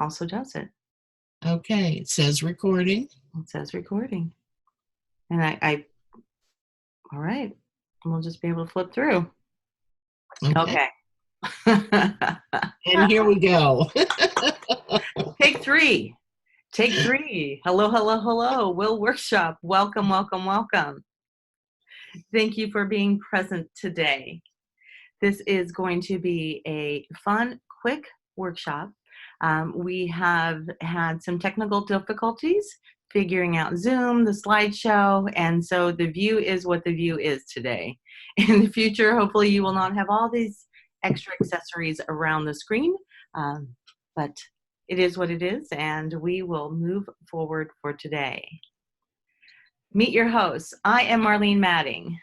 also does it. Okay, it says recording. It says recording. And all right, we'll just be able to flip through. Okay. And here we go. Take three. Take three. Hello, hello, hello. Will Workshop. Welcome, welcome, welcome. Thank you for being present today. This is going to be a fun, quick workshop. We have had some technical difficulties figuring out Zoom, the slideshow, and so the view is what the view is today. In the future, hopefully you will not have all these extra accessories around the screen, but it is what it is, and we will move forward for today. Meet your hosts. I am Marlene Matting.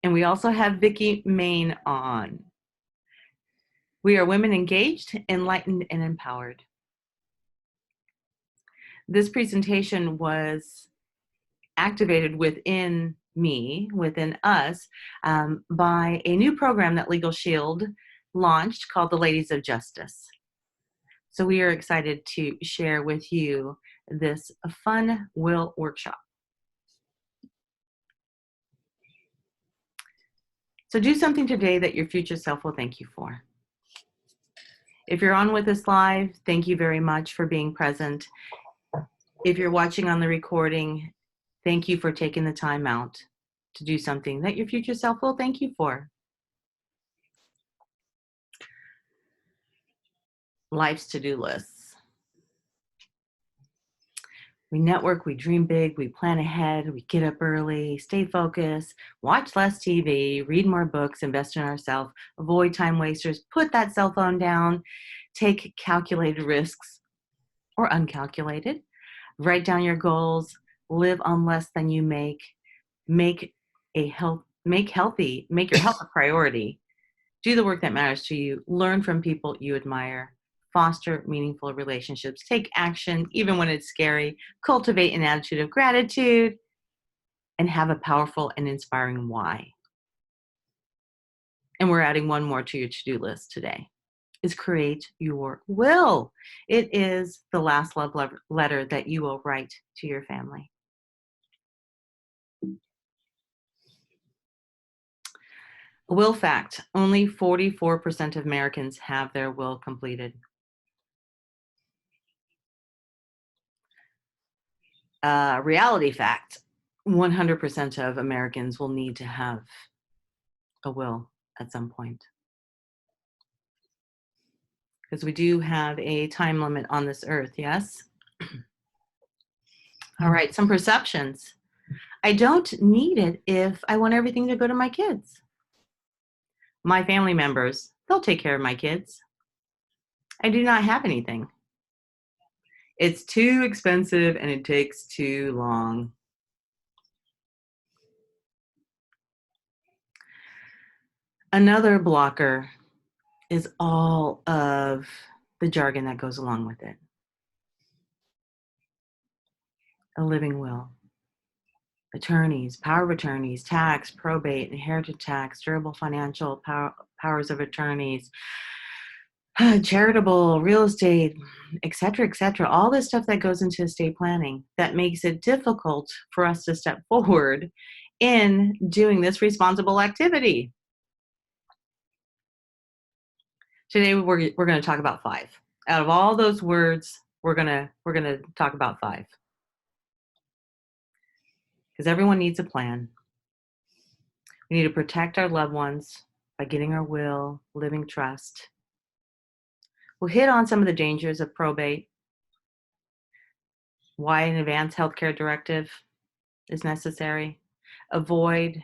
And we also have Vicki Main on. We are women engaged, enlightened, and empowered. This presentation was activated within me, within us, by a new program that LegalShield launched called the Ladies of Justice. So we are excited to share with you this fun will workshop. So do something today that your future self will thank you for. If you're on with us live, thank you very much for being present. If you're watching on the recording, thank you for taking the time out to do something that your future self will thank you for. Life's to-do lists. We network, we dream big, we plan ahead, we get up early, stay focused, watch less TV, read more books, invest in ourselves, avoid time wasters, put that cell phone down, take calculated risks or uncalculated, write down your goals, live on less than you make your health a priority, do the work that matters to you, learn from people you admire, foster meaningful relationships, take action even when it's scary, cultivate an attitude of gratitude, and have a powerful and inspiring why. And we're adding one more to your to-do list today, is create your will. It is the last love letter that you will write to your family. A will fact, only 44% of Americans have their will completed. Reality fact, 100% of Americans will need to have a will at some point. Because we do have a time limit on this earth, yes? All right, some perceptions. I don't need it if I want everything to go to my kids. My family members, they'll take care of my kids. I do not have anything. It's too expensive and it takes too long. Another blocker is all of the jargon that goes along with it. A living will. Attorneys, power of attorneys, tax, probate, inherited tax, durable financial powers of attorneys, charitable, real estate, etc., all this stuff that goes into estate planning that makes it difficult for us to step forward in doing this responsible activity. Today we're going to talk about 5. Out of all those words, we're going to talk about 5. Because everyone needs a plan. We need to protect our loved ones by getting our will, living trust. We'll hit on some of the dangers of probate, why an advanced healthcare directive is necessary, avoid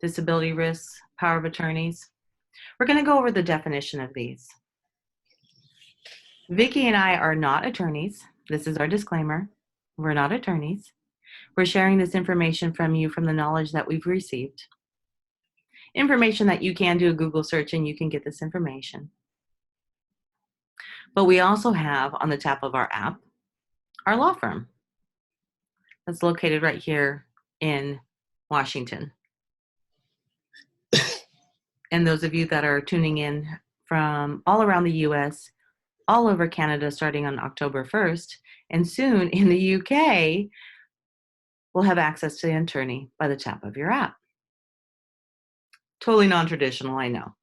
disability risks, power of attorneys. We're going to go over the definition of these. Vicki and I are not attorneys. This is our disclaimer. We're not attorneys. We're sharing this information from you from the knowledge that we've received. Information that you can do a Google search and you can get this information. But we also have on the top of our app, our law firm that's located right here in Washington. And those of you that are tuning in from all around the US, all over Canada starting on October 1st, and soon in the UK, will have access to the attorney by the tap of your app. Totally non-traditional, I know.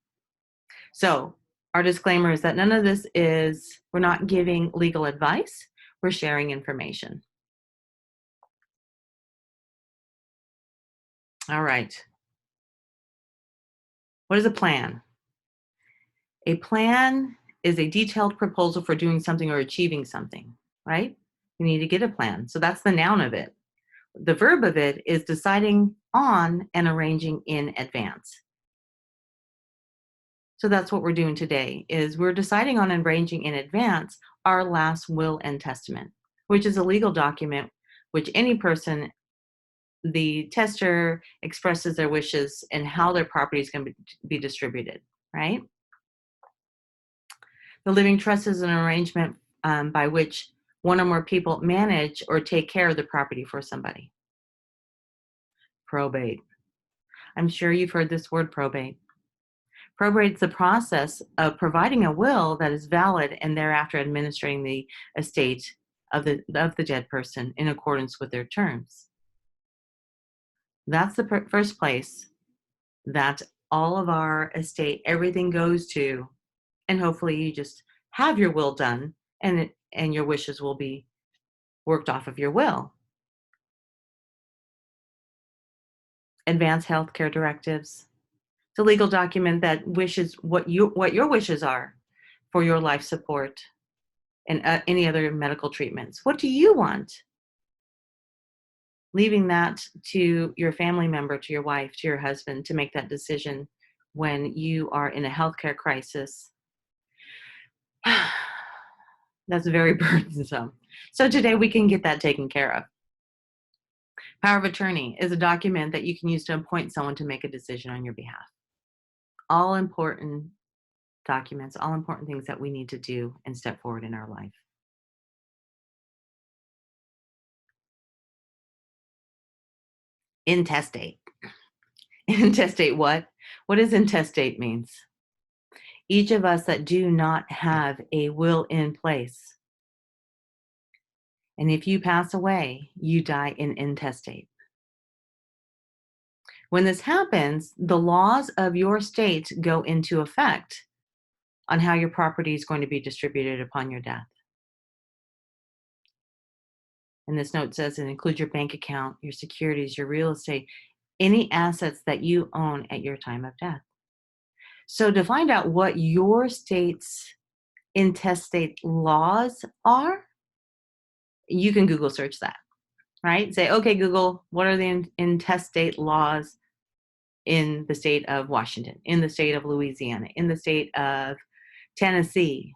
So our disclaimer is that none of this we're not giving legal advice, we're sharing information. All right. What is a plan? A plan is a detailed proposal for doing something or achieving something, right? You need to get a plan. So that's the noun of it. The verb of it is deciding on and arranging in advance. So that's what we're doing today, is we're deciding on and arranging in advance our last will and testament, which is a legal document which any person, the tester, expresses their wishes and how their property is going to be distributed, right? The living trust is an arrangement by which one or more people manage or take care of the property for somebody. Probate. I'm sure you've heard this word, probate. Probate is the process of providing a will that is valid and thereafter administering the estate of the dead person in accordance with their terms. That's the first place that all of our estate, everything goes to, and hopefully you just have your will done and your wishes will be worked off of your will. Advanced healthcare directives. It's a legal document that wishes what your wishes are for your life support and any other medical treatments. What do you want? Leaving that to your family member, to your wife, to your husband to make that decision when you are in a healthcare crisis. That's very burdensome. So today we can get that taken care of. Power of attorney is a document that you can use to appoint someone to make a decision on your behalf. All important documents, all important things that we need to do and step forward in our life. Intestate. Intestate what? What does intestate means? Each of us that do not have a will in place. And if you pass away, you die in intestate. When this happens, the laws of your state go into effect on how your property is going to be distributed upon your death. And this note says it includes your bank account, your securities, your real estate, any assets that you own at your time of death. So to find out what your state's intestate laws are, you can Google search that, right? Say, okay, Google, what are the intestate laws in the state of Washington, in the state of Louisiana, in the state of Tennessee,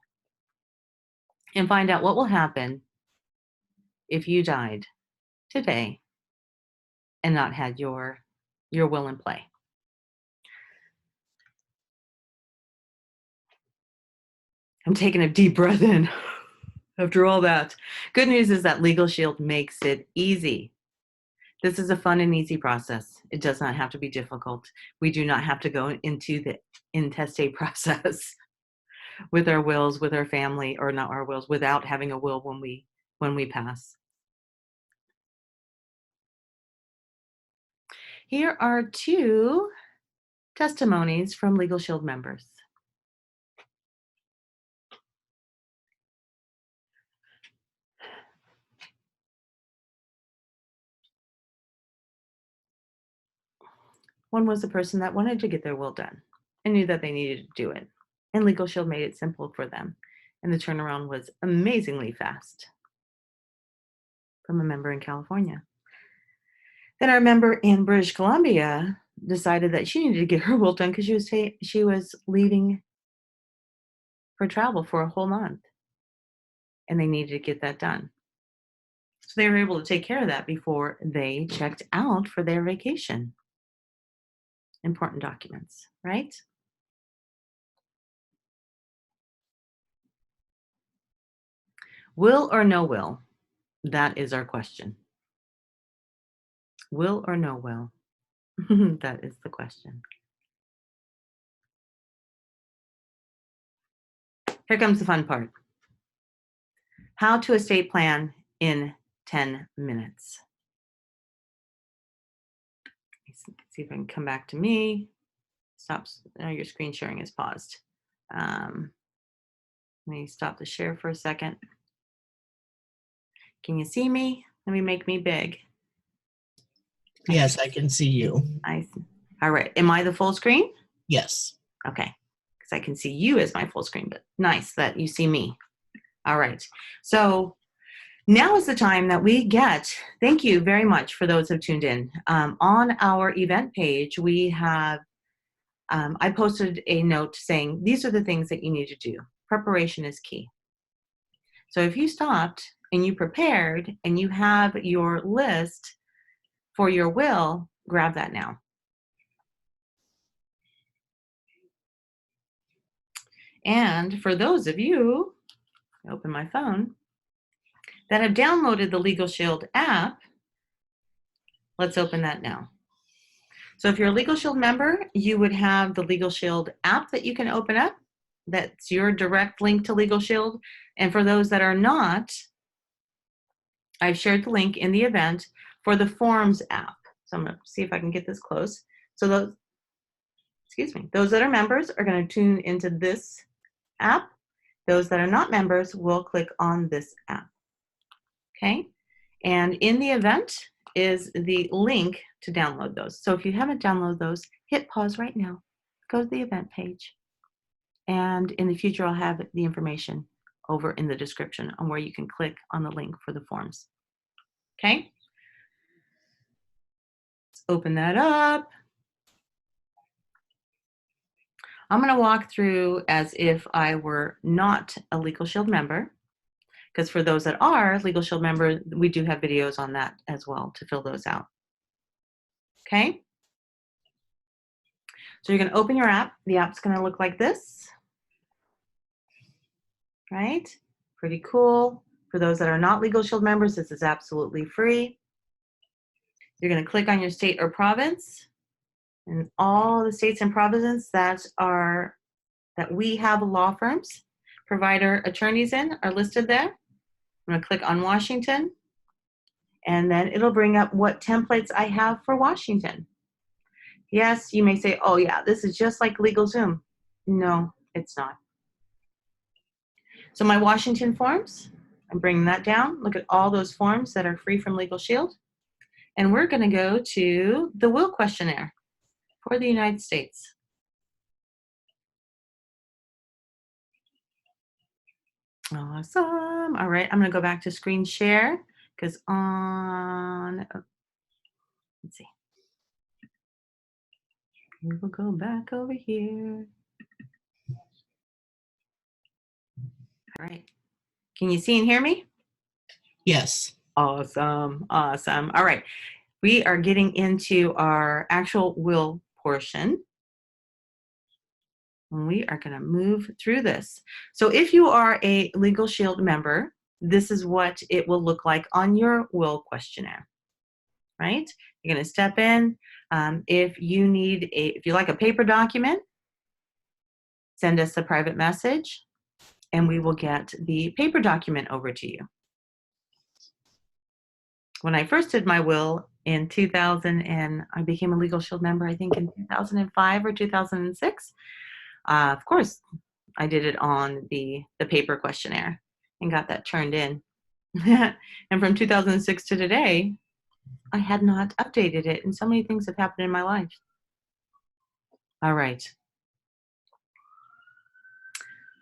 and find out what will happen if you died today and not had your will in play. I'm taking a deep breath in after all that. Good news is that LegalShield makes it easy. This is a fun and easy process. It does not have to be difficult. We do not have to go into the intestate process with our wills, with our family, or not our wills, without having a will when we pass. Here are two testimonies from LegalShield members. One was a person that wanted to get their will done and knew that they needed to do it. And LegalShield made it simple for them. And the turnaround was amazingly fast from a member in California. Then our member in British Columbia decided that she needed to get her will done because she was leaving for travel for a whole month. And they needed to get that done. So they were able to take care of that before they checked out for their vacation. Important documents, right? Will or no will? That is our question. Will or no will? That is the question. Here comes the fun part. How to estate plan in 10 minutes. Let's see if I can come back to me. Stop. Oh, your screen sharing is paused. Let me stop the share for a second. Can you see me? Let me make me big. Yes, I can see you. All right. Am I the full screen? Yes. Okay. Because I can see you as my full screen, but nice that you see me. All right. So now is the time that we get, thank you very much for those who have tuned in. On our event page, we have, I posted a note saying, these are the things that you need to do. Preparation is key. So if you stopped and you prepared and you have your list for your will, grab that now. And for those of you, open my phone, that have downloaded the LegalShield app, let's open that now. So if you're a LegalShield member, you would have the LegalShield app that you can open up. That's your direct link to LegalShield. And for those that are not, I've shared the link in the event for the Forms app. So I'm going to see if I can get this close. So those that are members are going to tune into this app. Those that are not members will click on this app. Okay? And in the event is the link to download those. So if you haven't downloaded those, hit pause right now. Go to the event page. And in the future, I'll have the information over in the description on where you can click on the link for the forms. Okay? Let's open that up. I'm going to walk through as if I were not a LegalShield member, because for those that are LegalShield members, we do have videos on that as well to fill those out. Okay? So you're going to open your app. The app's going to look like this. Right? Pretty cool. For those that are not LegalShield members, this is absolutely free. You're going to click on your state or province, and all the states and provinces that we have law firms, provider attorneys in are listed there. I'm going to click on Washington, and then it'll bring up what templates I have for Washington. Yes, you may say, oh yeah, this is just like LegalZoom. No, it's not. So my Washington forms, I'm bringing that down. Look at all those forms that are free from LegalShield. And we're going to go to the will questionnaire for the United States. Awesome. All right, I'm going to go back to screen share because let's see. We will go back over here. All right. Can you see and hear me? Yes. Awesome. Awesome. All right. We are getting into our actual will portion. And we are going to move through this. So if you are a LegalShield member, this is what it will look like on your will questionnaire, right? You're going to step in. If you like a paper document, send us a private message and we will get the paper document over to you. When I first did my will in 2000, and I became a LegalShield member, I think in 2005 or 2006, of course, I did it on the paper questionnaire and got that turned in. And from 2006 to today, I had not updated it, and so many things have happened in my life. All right.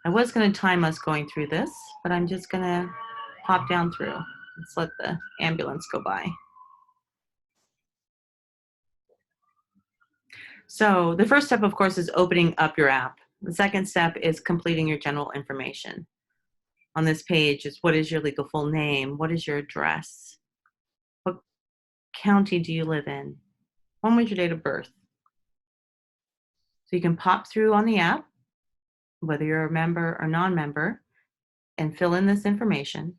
I was going to time us going through this, but I'm just going to pop down through. Let's let the ambulance go by. So the first step, of course, is opening up your app. The second step is completing your general information. On this page is what is your legal full name? What is your address? What county do you live in? When was your date of birth? So you can pop through on the app, whether you're a member or non-member, and fill in this information.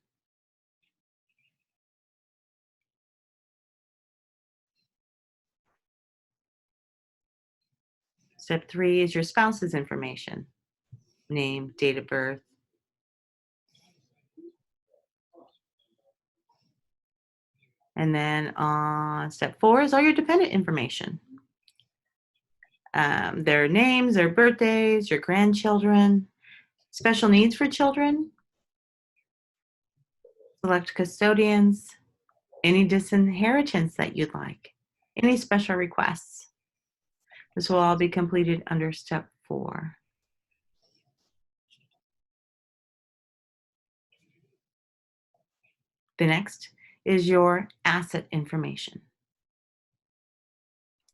Step 3 is your spouse's information. Name, date of birth, And then on step 4 is all your dependent information. Their names, their birthdays, your grandchildren, special needs for children, select custodians, any disinheritance that you'd like, any special requests. This will all be completed under step 4. The next is your asset information.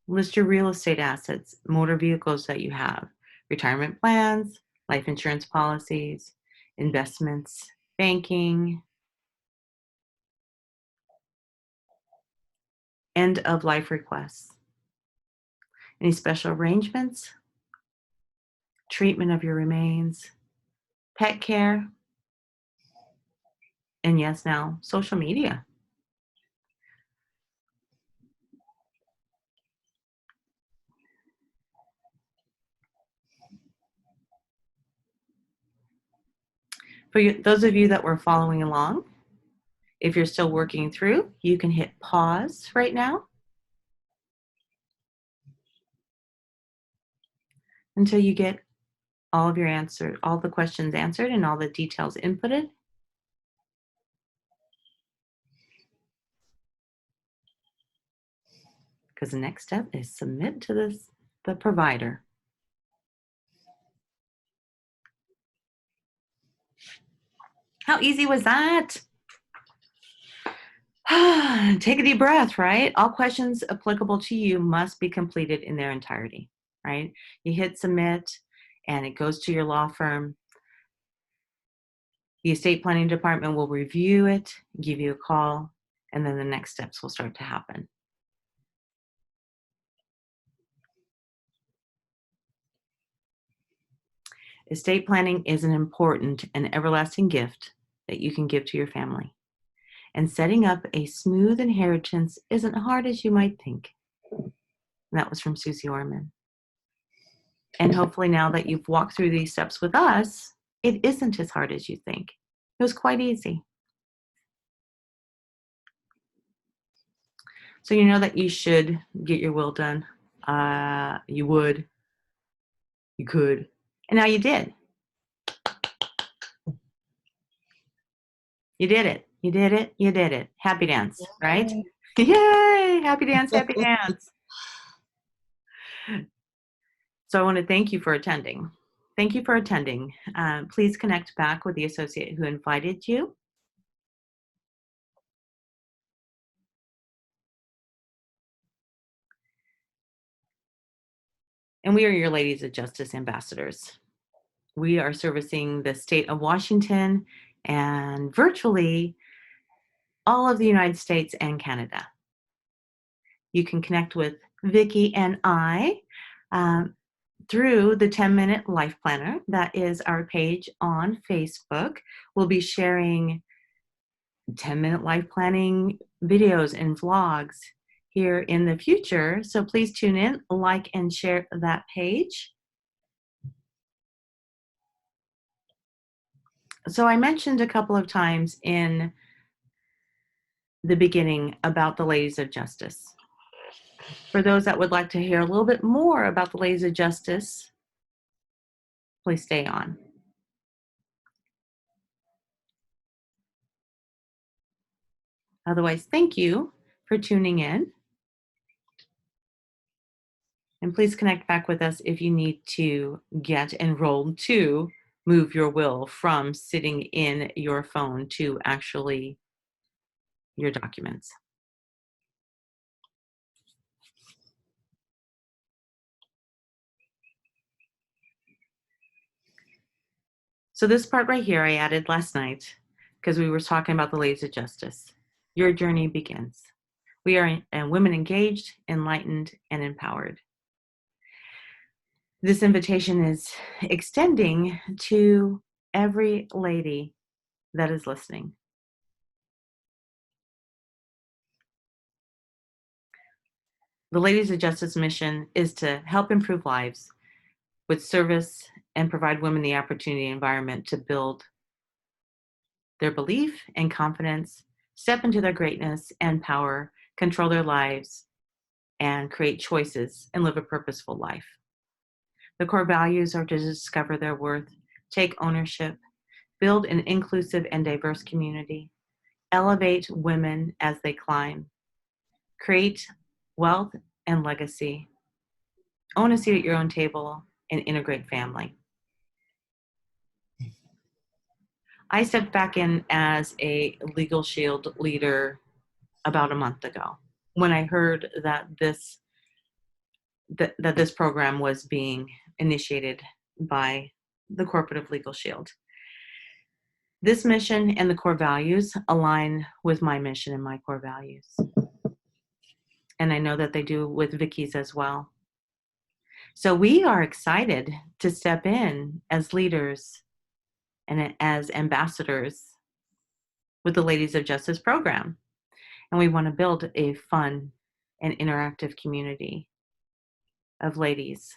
List your real estate assets, motor vehicles that you have, retirement plans, life insurance policies, investments, banking, end of life requests, any special arrangements, treatment of your remains, pet care, and yes, now social media. For those of you that were following along, if you're still working through, you can hit pause right now until you get all of your answers, all the questions answered and all the details inputted. Because the next step is submit to the provider. How easy was that? Take a deep breath, right? All questions applicable to you must be completed in their entirety, right? You hit submit and it goes to your law firm. The estate planning department will review it, give you a call, and then the next steps will start to happen. Estate planning is an important and everlasting gift that you can give to your family. And setting up a smooth inheritance isn't hard as you might think. And that was from Susie Orman. And hopefully now that you've walked through these steps with us, it isn't as hard as you think. It was quite easy. So you know that you should get your will done. You would. You could. And now you did. You did it. You did it. You did it. Happy dance, right? Yay! Happy dance, happy dance. So I want to thank you for attending. Thank you for attending. Please connect back with the associate who invited you. And we are your Ladies of Justice ambassadors. We are servicing the state of Washington and virtually all of the United States and Canada. You can connect with Vicki and I through the 10-Minute Life Planner. That is our page on Facebook. We'll be sharing 10-minute life planning videos and vlogs here in the future. So please tune in, like, and share that page. So I mentioned a couple of times in the beginning about the Ladies of Justice. For those that would like to hear a little bit more about the Ladies of Justice, please stay on. Otherwise, thank you for tuning in. And please connect back with us if you need to get enrolled to move your will from sitting in your phone to actually your documents. So this part right here I added last night because we were talking about the Ladies of Justice. Your journey begins. We are women engaged, enlightened, and empowered. This invitation is extending to every lady that is listening. The Ladies of Justice mission is to help improve lives with service and provide women the opportunity and environment to build their belief and confidence step into their greatness and power, control their lives, and create choices and live a purposeful life. The core values are to discover their worth, take ownership, build an inclusive and diverse community, elevate women as they climb, create wealth and legacy, own a seat at your own table, and integrate family. I stepped back in as a LegalShield leader about a month ago when I heard that this program was being initiated by the corporate of LegalShield. This mission and the core values align with my mission and my core values. And I know that they do with Vicky's as well. So we are excited to step in as leaders and as ambassadors with the Ladies of Justice program. And we want to build a fun and interactive community of ladies.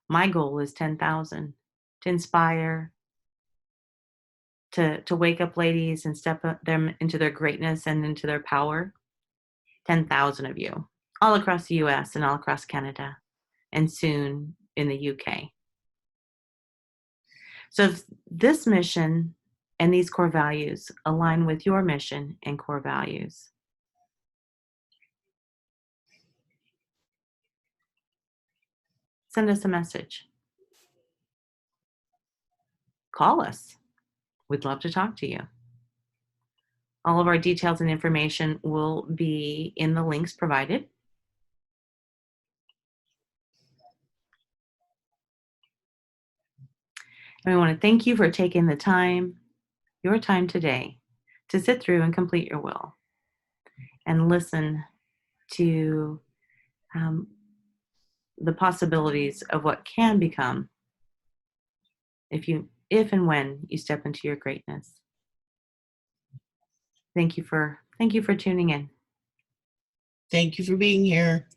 My goal is 10,000 to inspire, to wake up ladies and step them into their greatness and into their power. 10,000 of you, all across the US and all across Canada, and soon in the UK. So if this mission and these core values align with your mission and core values, send us a message. Call us. We'd love to talk to you. All of our details and information will be in the links provided. And we want to thank you for taking the time, your time today, to sit through and complete your will and listen to the possibilities of what can become if and when you step into your greatness. Thank you for tuning in. Thank you for being here.